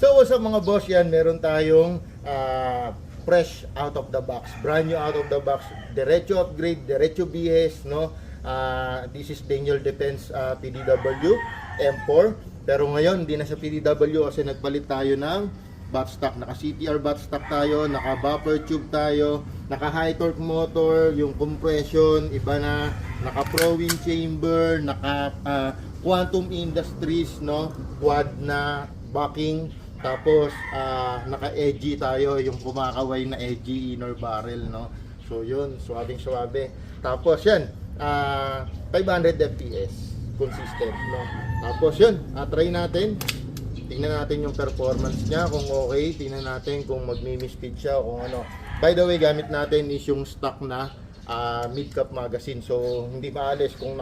Hello, what's up mga boss? Yan, meron tayong fresh out of the box, brand new out of the box, diretso upgrade, diretso BS, no? This is Daniel Defense PDW M4. Pero ngayon, hindi na sa PDW kasi nagpalit tayo ng buttstock. Naka CTR buttstock tayo, naka buffer tube tayo, naka high torque motor, yung compression, iba na, naka Pro Wing chamber, naka Quantum Industries, no? Quad na backing, tapos naka-edgy tayo, yung kumakaway na edgy inner barrel, no? So yun, suwabing suwabe. Tapos yan, 500 fps consistent, no? Tapos yun, try natin, tingnan natin yung performance niya, kung okay, tingnan natin kung magmi-misfeed siya o kung ano. By the way, gamit natin is yung stock na mid-cap magazine, so hindi maalis kung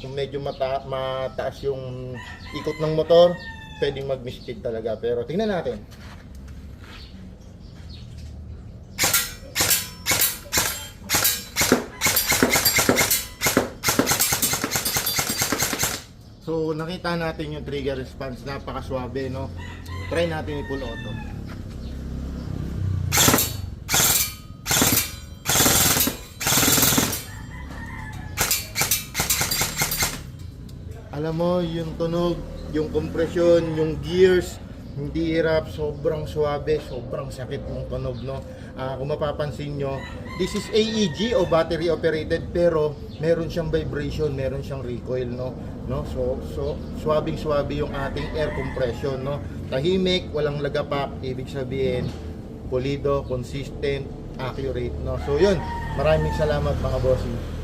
medyo mataas yung ikot ng motor, pwedeng mag-misfeed talaga, pero tingnan natin. So nakita natin yung trigger response, napakaswabe, no? Try natin i-full auto. Alam mo, yung tunog, yung compression, yung gears, hindi hirap, sobrang suwabe, sobrang sakit ng tunog, no? Kung mapapansin nyo, this is AEG o battery operated, pero meron siyang vibration, meron siyang recoil, no? So suwabing-suwabe yung ating air compression, no? Tahimik, walang lagapak, ibig sabihin pulido, consistent, accurate, no? So yun, maraming salamat mga bossing.